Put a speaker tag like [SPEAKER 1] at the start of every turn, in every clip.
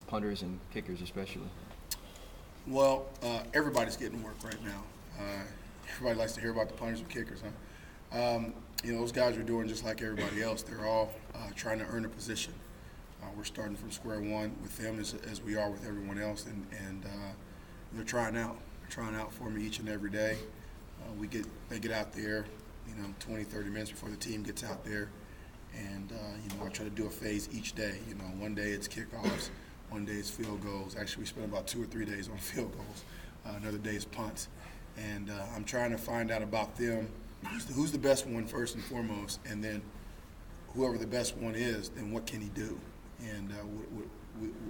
[SPEAKER 1] punters and kickers especially?
[SPEAKER 2] Well, everybody's getting work right now. Everybody likes to hear about the punters and kickers, huh? Those guys are doing just like everybody else. They're all trying to earn a position. We're starting from square one with them as we are with everyone else, and they're trying out. They're trying out for me each and every day. They get out there, 20, 30 minutes before the team gets out there, and I try to do a phase each day. One day it's kickoffs, one day it's field goals. Actually, we spend about 2 or 3 days on field goals. Another day is punts, and I'm trying to find out about them. Who's the best one first and foremost, and then whoever the best one is, then what can he do? And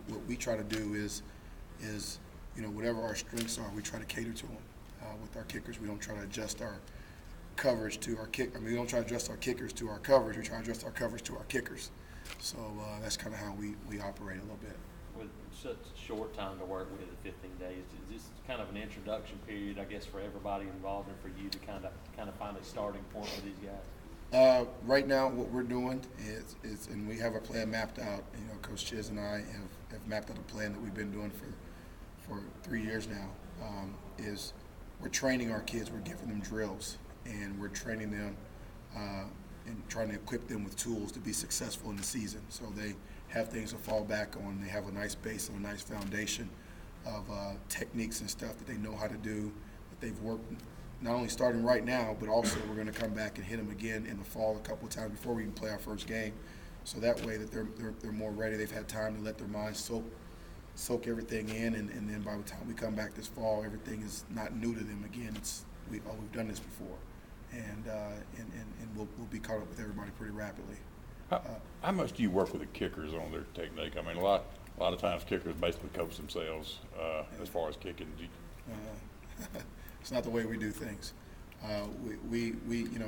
[SPEAKER 2] what we try to do is whatever our strengths are, we try to cater to them. With our kickers, we don't try to adjust our coverage to our kick. We don't try to adjust our kickers to our coverage. We try to adjust our coverage to our kickers. So that's kind of how we operate a little bit.
[SPEAKER 3] With such a short time to work with, 15 days, is this kind of an introduction period, I guess, for everybody involved and for you to kind of find a starting point for these guys?
[SPEAKER 2] Right now, what we're doing is, and we have a plan mapped out. Coach Chiz and I have mapped out a plan that we've been doing for 3 years now. Is we're training our kids, we're giving them drills, and we're training them and trying to equip them with tools to be successful in the season. So they have things to fall back on. They have a nice base and a nice foundation of techniques and stuff that they know how to do, that they've worked not only starting right now, but also we're going to come back and hit them again in the fall a couple of times before we even play our first game. So that way that they're more ready. They've had time to let their minds soak everything in, and then by the time we come back this fall, everything is not new to them again. We've done this before, and we'll be caught up with everybody pretty rapidly.
[SPEAKER 4] How much do you work with the kickers on their technique? I mean, a lot of times kickers basically coach themselves as far as kicking.
[SPEAKER 2] It's not the way we do things. We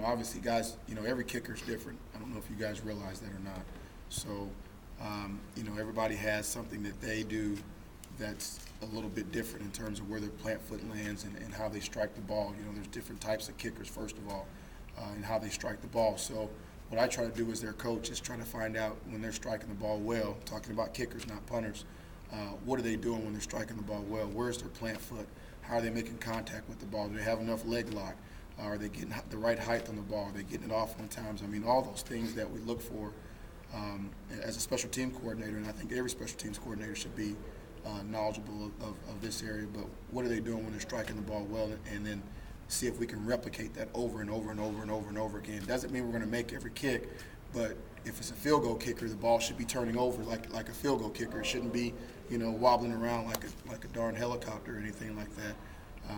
[SPEAKER 2] obviously guys, every kicker's different. I don't know if you guys realize that or not. So, everybody has something that they do that's a little bit different in terms of where their plant foot lands and how they strike the ball. There's different types of kickers, first of all, and how they strike the ball. So what I try to do as their coach is try to find out when they're striking the ball well, talking about kickers, not punters, what are they doing when they're striking the ball well? Where's their plant foot? How are they making contact with the ball? Do they have enough leg lock? Are they getting the right height on the ball? Are they getting it off on times? I mean, all those things that we look for as a special team coordinator, and I think every special teams coordinator should be knowledgeable of this area, but what are they doing when they're striking the ball well, and then see if we can replicate that over and over and over and over and over again. Doesn't mean we're going to make every kick, but if it's a field goal kicker, the ball should be turning over like a field goal kicker. It shouldn't be, wobbling around like a darn helicopter or anything like that.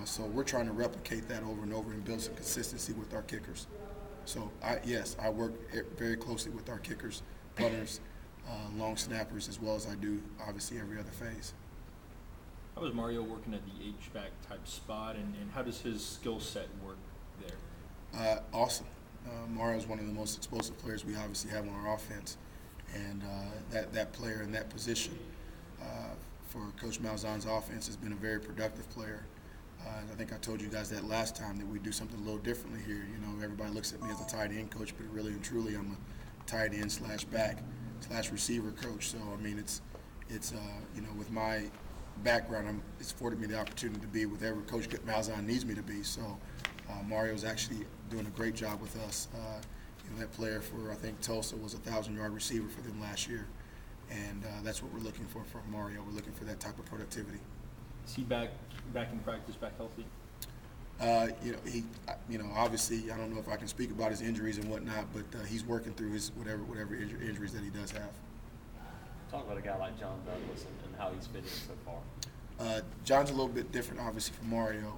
[SPEAKER 2] So we're trying to replicate that over and over and build some consistency with our kickers. So I work very closely with our kickers, punters, long snappers, as well as I do obviously every other phase.
[SPEAKER 5] How is Mario working at the H-back type spot, and how does his skill set work there?
[SPEAKER 2] Awesome. Mario is one of the most explosive players we obviously have on our offense, and that player in that position for Coach Malzahn's offense has been a very productive player. I think I told you guys that last time, that we do something a little differently here. Everybody looks at me as a tight end coach, but really and truly I'm a tight end / back / receiver coach. So I mean, it's with my background, it's afforded me the opportunity to be whatever Coach Malzahn needs me to be. So Mario's actually doing a great job with us. That player for, I think, Tulsa was a 1,000-yard receiver for them last year, and that's what we're looking for from Mario. We're looking for that type of productivity.
[SPEAKER 5] Is he back in practice, back healthy?
[SPEAKER 2] He, obviously, I don't know if I can speak about his injuries and whatnot, but he's working through his whatever injuries that he does have.
[SPEAKER 3] Talk about a guy like John Douglas and how he's fitting so far.
[SPEAKER 2] John's a little bit different, obviously, from Mario.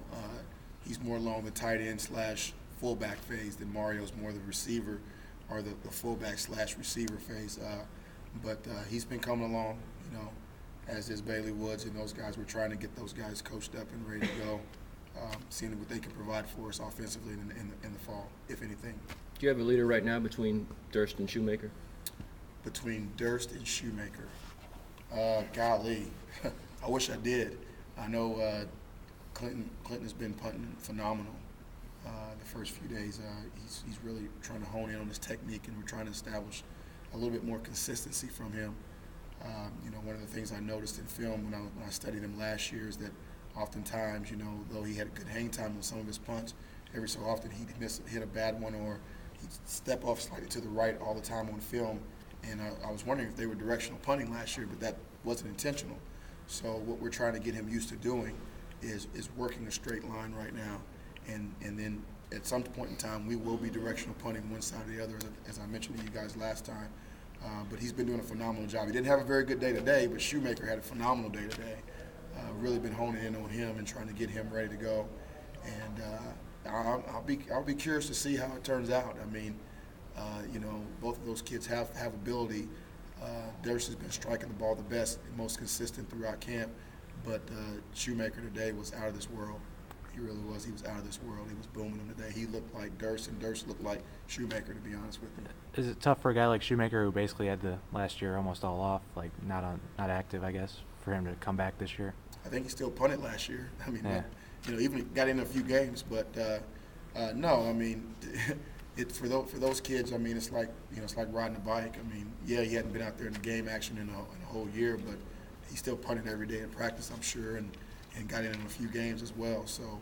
[SPEAKER 2] He's more along the tight end / fullback phase than Mario's more the receiver or the fullback / receiver phase. But he's been coming along, as is Bailey Woods and those guys. We're trying to get those guys coached up and ready to go, seeing what they can provide for us offensively in the fall, if anything.
[SPEAKER 1] Do you have a leader right now between Durst and Shoemaker?
[SPEAKER 2] Between Durst and Shoemaker? Golly, I wish I did. I know Clinton has been punting phenomenal the first few days. He's really trying to hone in on his technique, and we're trying to establish a little bit more consistency from him. One of the things I noticed in film when I studied him last year is that oftentimes, though he had a good hang time on some of his punts, every so often he'd hit a bad one, or he'd step off slightly to the right all the time on film. And I was wondering if they were directional punting last year, but that wasn't intentional. So what we're trying to get him used to doing is working a straight line right now. And then at some point in time, we will be directional punting one side or the other, as I mentioned to you guys last time. But he's been doing a phenomenal job. He didn't have a very good day today, but Shoemaker had a phenomenal day today. Really been honing in on him and trying to get him ready to go. And I'll be curious to see how it turns out. I mean, both of those kids have ability. Durst has been striking the ball the best and most consistent throughout camp, but Shoemaker today was out of this world. He really was. He was out of this world. He was booming them today. He looked like Durst, and Durst looked like Shoemaker, to be honest with you.
[SPEAKER 6] Is it tough for a guy like Shoemaker, who basically had the last year almost all off, like not active, I guess, for him to come back this year?
[SPEAKER 2] I think he still punted last year. I mean,
[SPEAKER 6] Yeah.
[SPEAKER 2] Even got in a few games, but no. I mean, for those kids, I mean, it's like riding a bike. I mean, yeah, he hadn't been out there in the game action in a whole year, but he still punted every day in practice, I'm sure, and got in a few games as well. So,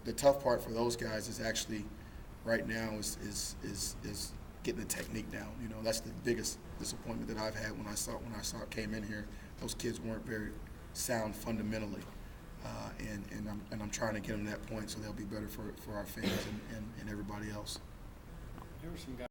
[SPEAKER 2] the tough part for those guys is actually right now is getting the technique down. That's the biggest disappointment that I've had when I saw it came in here. Those kids weren't very sound fundamentally, and I'm trying to get them to that point so they'll be better for our fans and everybody else.
[SPEAKER 3] There were some guys